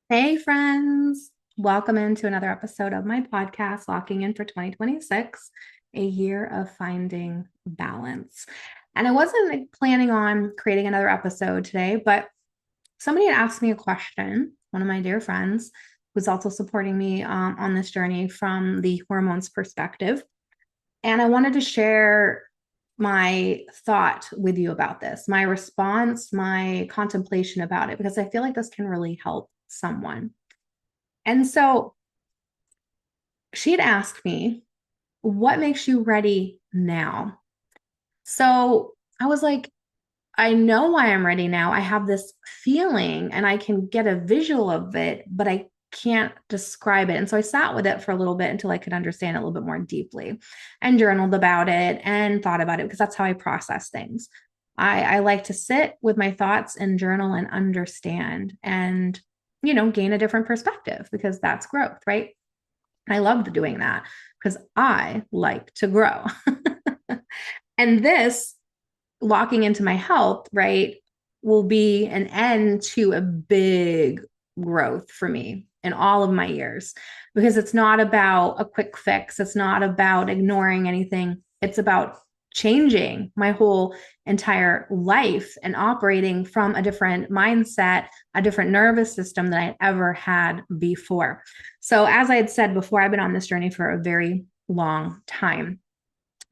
Hey, friends. Welcome into another episode of my podcast, Locking In for 2026, a year of finding balance. And I wasn't planning on creating another episode today, but somebody had asked me a question, one of my dear friends who's also supporting me on this journey from the hormones perspective. And I wanted to share my thought with you about this, my response, my contemplation about it, because I feel like this can really help someone. And so she had asked me, what makes you ready now? So I was like, I know why I'm ready now. I have this feeling and I can get a visual of it, but I can't describe it. And so I sat with it for a little bit until I could understand it a little bit more deeply and journaled about it and thought about it because that's how I process things. I like to sit with my thoughts and journal and understand and, gain a different perspective because that's growth, right? I loved doing that because I like to grow. And this locking into my health, right, will be an end to a big growth for me in all of my years because it's not about a quick fix. It's not about ignoring anything. It's about changing my whole entire life and operating from a different mindset, a different nervous system than I ever had before. So, as I had said before, I've been on this journey for a very long time,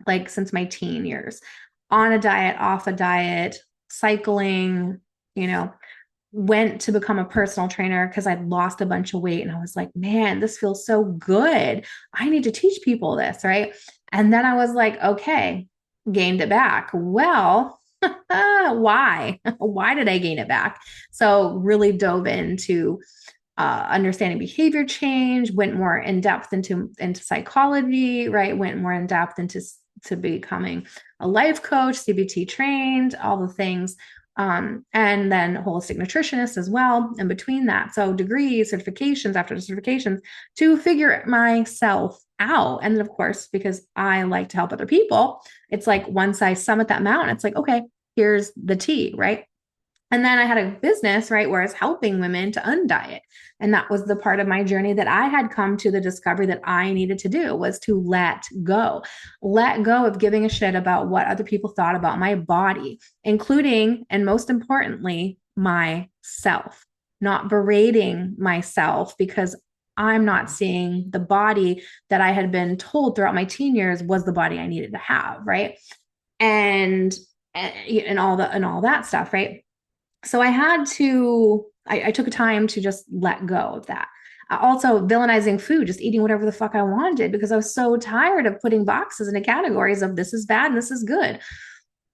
like since my teen years, on a diet, off a diet, cycling, you know, went to become a personal trainer because I'd lost a bunch of weight. And I was like, man, this feels so good. I need to teach people this. Right. And then I was like, okay, gained it back. Well, why? Why did I gain it back? So really dove into understanding behavior change, went more in depth into psychology, right? Went more in depth into to becoming a life coach, CBT trained, all the things. And then holistic nutritionist as well. In between that, so degrees, certifications after certifications to figure myself out. And then, of course, because I like to help other people, it's like once I summit that mountain, it's like, okay, here's the tea, right? And then I had a business, right, where I was helping women to undiet. And that was the part of my journey that I had come to the discovery that I needed to do was to let go of giving a shit about what other people thought about my body, including, and most importantly, myself, not berating myself because I'm not seeing the body that I had been told throughout my teen years was the body I needed to have, right? And and all that stuff, right? So I took time to just let go of that. Also, villainizing food, just eating whatever the fuck I wanted because I was so tired of putting boxes into categories of this is bad and this is good,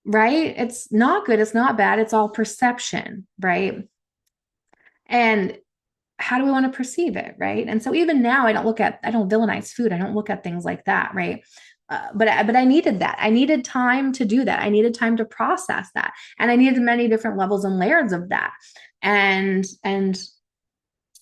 right? It's not good, it's not bad, it's all perception, right? And how do we want to perceive it, right? And so even now, I don't villainize food. I don't look at things like that, right? But I needed that. I needed time to do that. I needed time to process that, and I needed many different levels and layers of that. And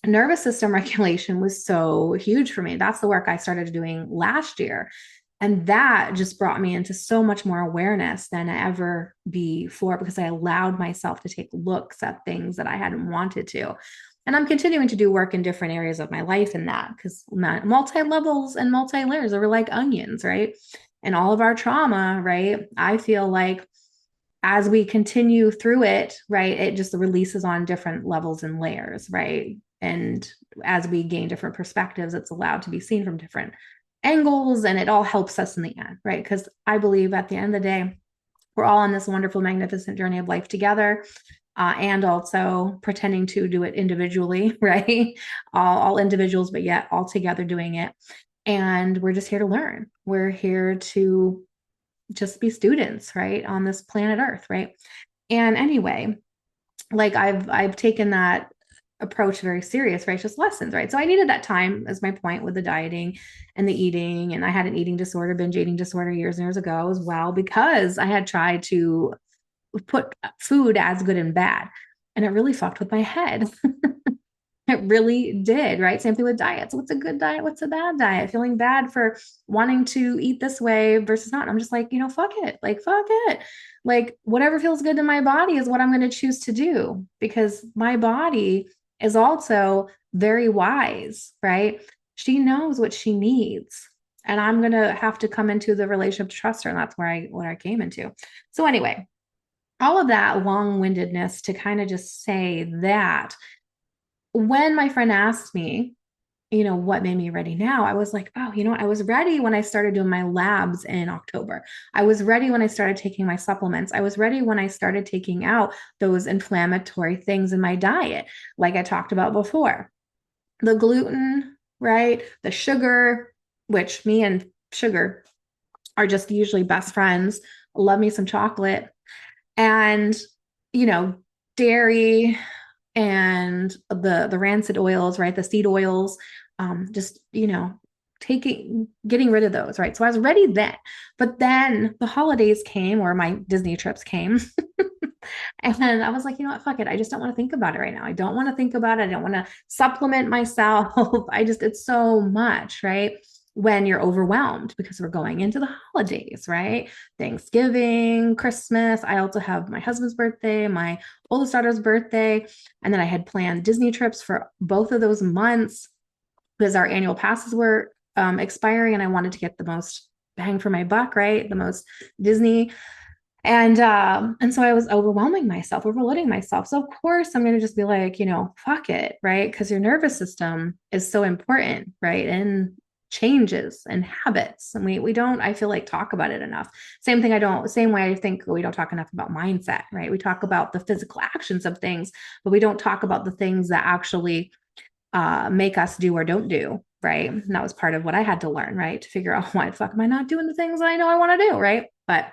nervous system regulation was so huge for me. That's the work I started doing last year. And that just brought me into so much more awareness than ever before because I allowed myself to take looks at things that I hadn't wanted to. And I'm continuing to do work in different areas of my life in that because multi levels and multi layers are like onions, right? And all of our trauma, right? I feel like as we continue through it, right, it just releases on different levels and layers, right? And as we gain different perspectives, it's allowed to be seen from different angles and it all helps us in the end, right? Because I believe at the end of the day, we're all on this wonderful, magnificent journey of life together. And also pretending to do it individually, right? All individuals, but yet all together doing it. And we're just here to learn. We're here to just be students, right? On this planet Earth, right? And anyway, like I've taken that approach very serious, right? Just lessons, right? So I needed that time as my point with the dieting and the eating. And I had an eating disorder, binge eating disorder years and years ago as well, because I had tried to put food as good and bad. And it really fucked with my head. It really did, right? Same thing with diets. What's a good diet? What's a bad diet? Feeling bad for wanting to eat this way versus not. I'm just like, fuck it. Like, fuck it. Like, whatever feels good to my body is what I'm going to choose to do because my body is also very wise, right? She knows what she needs. And I'm going to have to come into the relationship to trust her. And that's what I came into. So anyway, all of that long-windedness to kind of just say that when my friend asked me, what made me ready now? I was like, oh, I was ready when I started doing my labs in October. I was ready when I started taking my supplements. I was ready when I started taking out those inflammatory things in my diet, like I talked about before. The gluten, right? The sugar, which me and sugar are just usually best friends. Love me some chocolate. And, you know, dairy and the rancid oils, right? The seed oils, just, getting rid of those, right? So I was ready then. But then the holidays came or my Disney trips came. And then I was like, fuck it. I just don't want to think about it right now. I don't want to think about it. I don't want to supplement myself. It's so much, right? When you're overwhelmed because we're going into the holidays, right? Thanksgiving, Christmas. I also have my husband's birthday, my oldest daughter's birthday. And then I had planned Disney trips for both of those months because our annual passes were expiring and I wanted to get the most bang for my buck, right? The most Disney. And so I was overloading myself. So of course I'm gonna just be like, fuck it, right? Because your nervous system is so important, right? And changes and habits. And we don't, I feel like, talk about it enough. Same way I think we don't talk enough about mindset, right? We talk about the physical actions of things, but we don't talk about the things that actually make us do or don't do, right? And that was part of what I had to learn, right? To figure out why the fuck am I not doing the things I know I want to do, right? But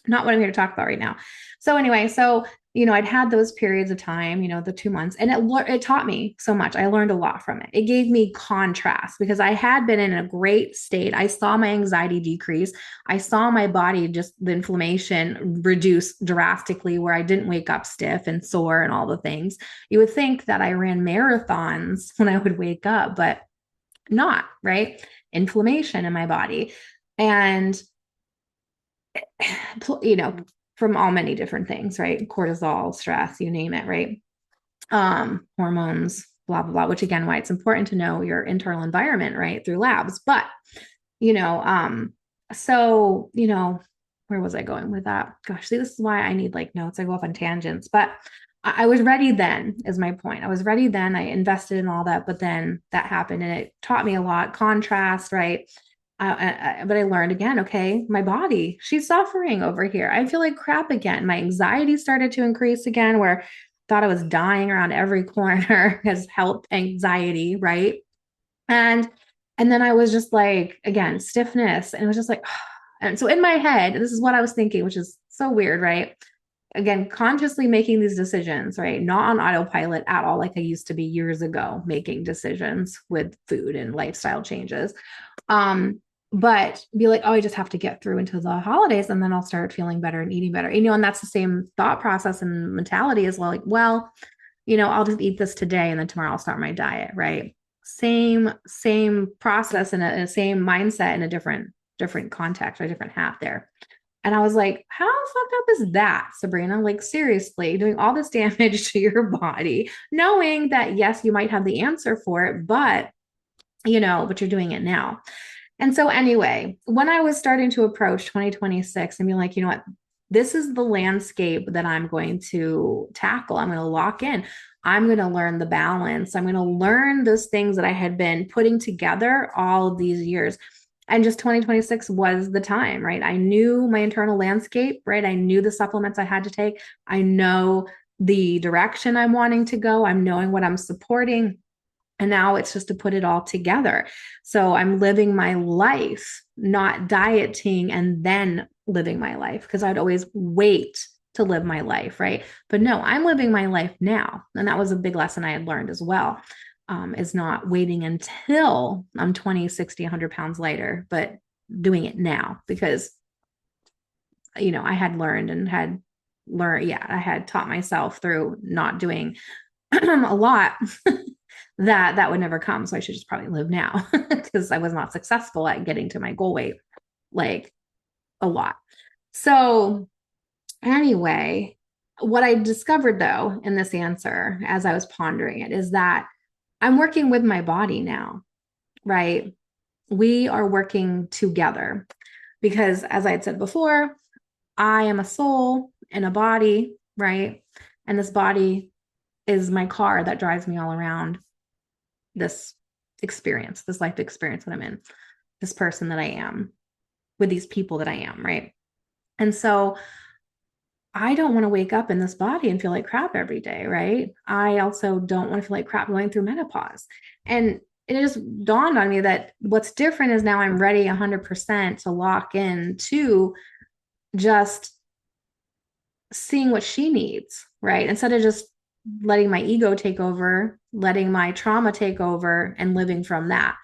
not what I'm here to talk about right now. So anyway, I'd had those periods of time, the 2 months, and it taught me so much. I learned a lot from it. It gave me contrast because I had been in a great state. I saw my anxiety decrease. I saw my body, just the inflammation reduce drastically where I didn't wake up stiff and sore and all the things. You would think that I ran marathons when I would wake up, but not, right? Inflammation in my body. And from all many different things, right? Cortisol, stress, you name it, right? Hormones, blah, blah, blah, which again, why it's important to know your internal environment, right? Through labs. But, you know, um, so, where was I going with that? Gosh, see, this is why I need like notes. I go off on tangents, but I was ready then, is my point. I was ready then. I invested in all that, but then that happened and it taught me a lot. Contrast, right? But I learned again, okay, my body, she's suffering over here. I feel like crap again. My anxiety started to increase again, where I thought I was dying around every corner because health anxiety, right? And and then I was just like, again, stiffness. And it was just like, and so in my head, this is what I was thinking, which is so weird, right? Again, consciously making these decisions, right? Not on autopilot at all, like I used to be years ago, making decisions with food and lifestyle changes. Um, but be like, oh, I just have to get through into the holidays and then I'll start feeling better and eating better. And that's the same thought process and mentality as well. Like, well, I'll just eat this today and then tomorrow I'll start my diet, right? Same process and a same mindset in a different context or different hat there. And I was like, how fucked up is that, Sabrina? Like, seriously, doing all this damage to your body, knowing that, yes, you might have the answer for it, but you're doing it now. And so, anyway, when I was starting to approach 2026 and be like, you know what, this is the landscape that I'm going to tackle, I'm going to lock in. I'm going to learn the balance. I'm going to learn those things that I had been putting together all of these years. And just 2026 was the time, right? I knew my internal landscape, right? I knew the supplements I had to take. I know the direction I'm wanting to go. I'm knowing what I'm supporting. And now it's just to put it all together. So I'm living my life, not dieting and then living my life, because I'd always wait to live my life, right? But no, I'm living my life now. And that was a big lesson I had learned as well, is not waiting until I'm 20, 60, 100 pounds lighter, but doing it now because, I had I had taught myself through not doing a lot that would never come. So I should just probably live now because I was not successful at getting to my goal weight like a lot. So anyway, what I discovered though in this answer as I was pondering it is that I'm working with my body now, right? We are working together because, as I had said before, I am a soul in a body, right? And this body is my car that drives me all around this experience, this life experience that I'm in, this person that I am, with these people that I am, right? And so I don't want to wake up in this body and feel like crap every day, right? I also don't want to feel like crap going through menopause. And it just dawned on me that what's different is now I'm ready 100% to lock in to just seeing what she needs, right? Instead of just letting my ego take over, letting my trauma take over, and living from that.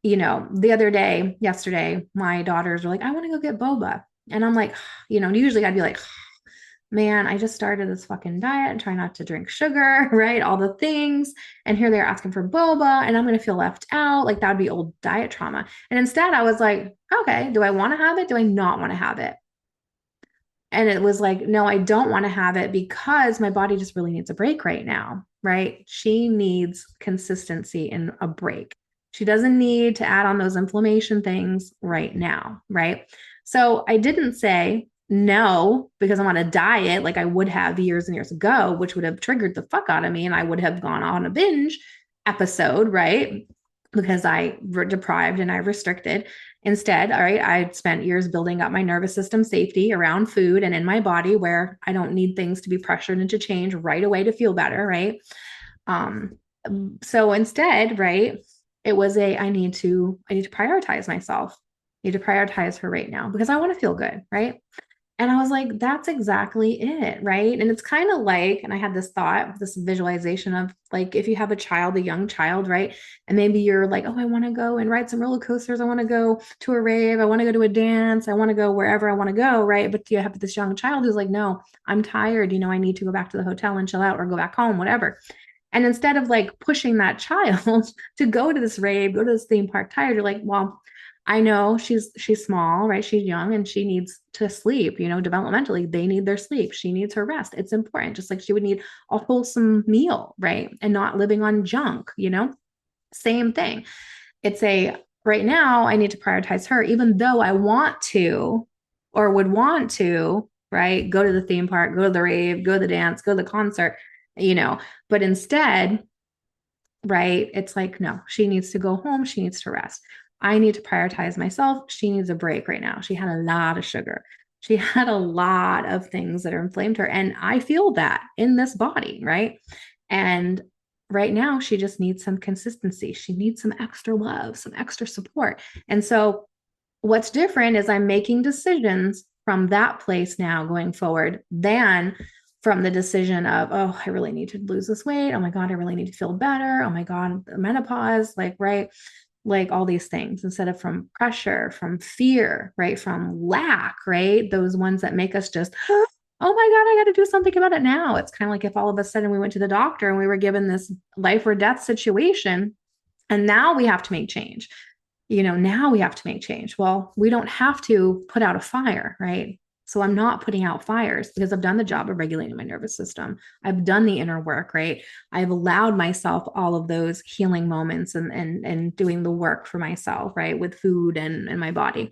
The other day, yesterday, my daughters were like, I want to go get boba. And I'm like, usually I'd be like, man, I just started this fucking diet and try not to drink sugar, right? All the things. And here they're asking for boba and I'm going to feel left out. Like that would be old diet trauma. And instead I was like, okay, do I want to have it? Do I not want to have it? And it was like, no, I don't want to have it because my body just really needs a break right now, right? She needs consistency and a break. She doesn't need to add on those inflammation things right now, right? So I didn't say no because I'm on a diet like I would have years and years ago, which would have triggered the fuck out of me and I would have gone on a binge episode, right? Because I deprived and I restricted. Instead, all right, I spent years building up my nervous system safety around food and in my body where I don't need things to be pressured into change right away to feel better, right? Um, so instead, right, it was I need to prioritize myself. I need to prioritize her right now because I want to feel good, right? And I was like, that's exactly it, right? And it's kind of like, and I had this thought, this visualization of like, if you have a child, a young child, right? And maybe you're like, oh, I want to go and ride some roller coasters. I want to go to a rave. I want to go to a dance. I want to go wherever I want to go, right? But you have this young child who's like, no, I'm tired. I need to go back to the hotel and chill out or go back home, whatever. And instead of like pushing that child to go to this rave, go to this theme park tired, you're like, well, I know she's small, right? She's young and she needs to sleep, developmentally, they need their sleep. She needs her rest. It's important, just like she would need a wholesome meal, right? And not living on junk. Same thing. It's a right now, I need to prioritize her, even though I want to or would want to, right? Go to the theme park, go to the rave, go to the dance, go to the concert, but instead, right? It's like, no, she needs to go home. She needs to rest. I need to prioritize myself. She needs a break right now. She had a lot of sugar. She had a lot of things that are inflamed her. And I feel that in this body, right? And right now, she just needs some consistency. She needs some extra love, some extra support. And so, what's different is I'm making decisions from that place now going forward than from the decision of, oh, I really need to lose this weight. Oh my God, I really need to feel better. Oh my God, menopause, like, right? Like all these things instead of from pressure, from fear, right? From lack, right? Those ones that make us just, oh my God, I got to do something about it now. It's kind of like if all of a sudden we went to the doctor and we were given this life or death situation, and now we have to make change. Now we have to make change. Well, we don't have to put out a fire, right? So I'm not putting out fires because I've done the job of regulating my nervous system. I've done the inner work, right? I've allowed myself all of those healing moments and doing the work for myself, right? With food and my body.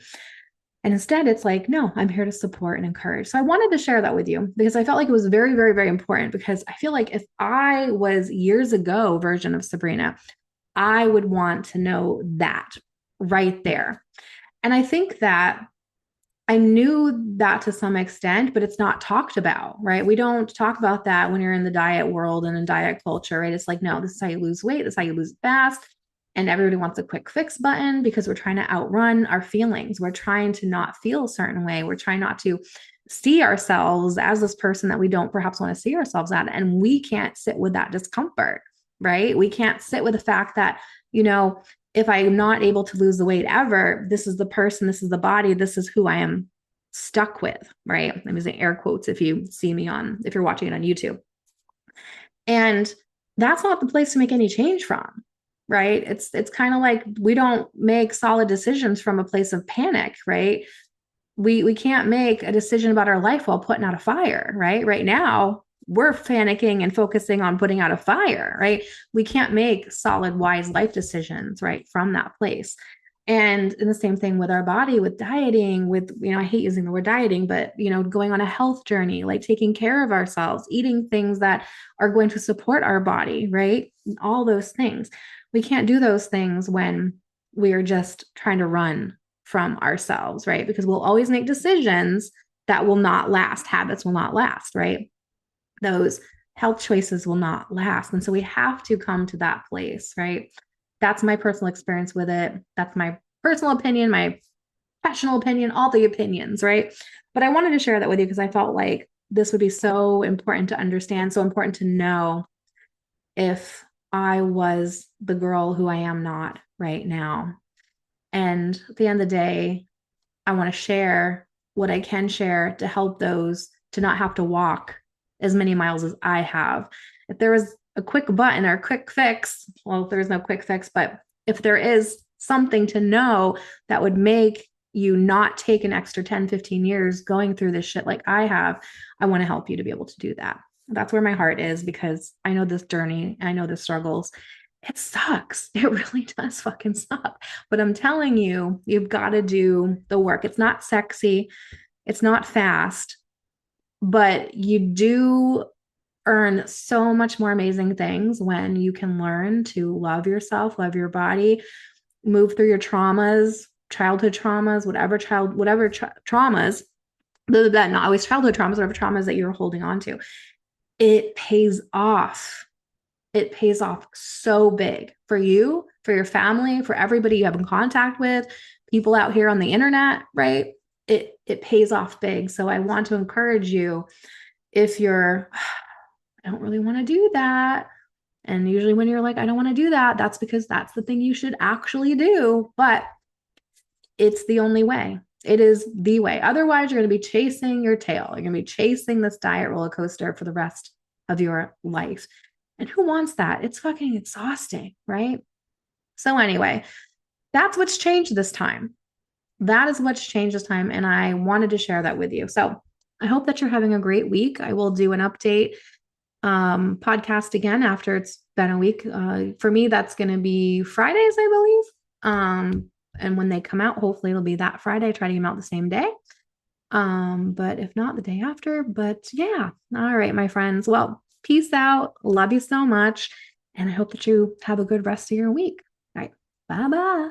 And instead, it's like, no, I'm here to support and encourage. So I wanted to share that with you because I felt like it was very, very, very important because I feel like if I was years ago version of Sabrina, I would want to know that right there. And I think that I knew that to some extent, but it's not talked about, right? We don't talk about that when you're in the diet world and in diet culture, right? It's like, no, this is how you lose weight, this is how you lose fast. And everybody wants a quick fix button because we're trying to outrun our feelings. We're trying to not feel a certain way. We're trying not to see ourselves as this person that we don't perhaps want to see ourselves at. And we can't sit with that discomfort, right? We can't sit with the fact that, if I'm not able to lose the weight ever, this is the person, this is the body, this is who I am stuck with, right? I'm using air quotes if you see me if you're watching it on YouTube. And that's not the place to make any change from, right? It's kind of like we don't make solid decisions from a place of panic, right? We can't make a decision about our life while putting out a fire, right? Right now, we're panicking and focusing on putting out a fire, right? We can't make solid, wise life decisions, right, from that place. And in the same thing with our body, with dieting, with, I hate using the word dieting, but, going on a health journey, like taking care of ourselves, eating things that are going to support our body, right? All those things. We can't do those things when we are just trying to run from ourselves, right? Because we'll always make decisions that will not last. Habits will not last, right? Those health choices will not last. And so we have to come to that place, right? That's my personal experience with it. That's my personal opinion, my professional opinion, all the opinions, right? But I wanted to share that with you because I felt like this would be so important to understand, so important to know if I was the girl who I am not right now. And at the end of the day, I want to share what I can share to help those to not have to walk as many miles as I have. If there was a quick button or a quick fix, well, there's no quick fix, but if there is something to know that would make you not take an extra 10, 15 years going through this shit like I have, I want to help you to be able to do that. That's where my heart is because I know this journey, I know the struggles. It sucks. It really does fucking suck. But I'm telling you, you've got to do the work. It's not sexy, it's not fast, but you do earn so much more amazing things when you can learn to love yourself, love your body, move through your traumas, childhood traumas, whatever traumas, not always childhood traumas, whatever traumas that you're holding on to. It pays off. It pays off so big for you, for your family, for everybody you have in contact with, people out here on the internet, right? It pays off big. So I want to encourage you if you're, I don't really want to do that. And usually when you're like, I don't want to do that, that's because that's the thing you should actually do. But it's the only way. It is the way. Otherwise, you're going to be chasing your tail. You're going to be chasing this diet roller coaster for the rest of your life. And who wants that? It's fucking exhausting, right? So, anyway, that's what's changed this time. That is what's changed this time. And I wanted to share that with you. So, I hope that you're having a great week. I will do an update podcast again after it's been a week. For me, that's going to be Fridays, I believe. And when they come out, hopefully it'll be that Friday. I try to get them out the same day. But if not, the day after. But yeah. All right, my friends. Well, peace out. Love you so much. And I hope that you have a good rest of your week. All right. Bye bye.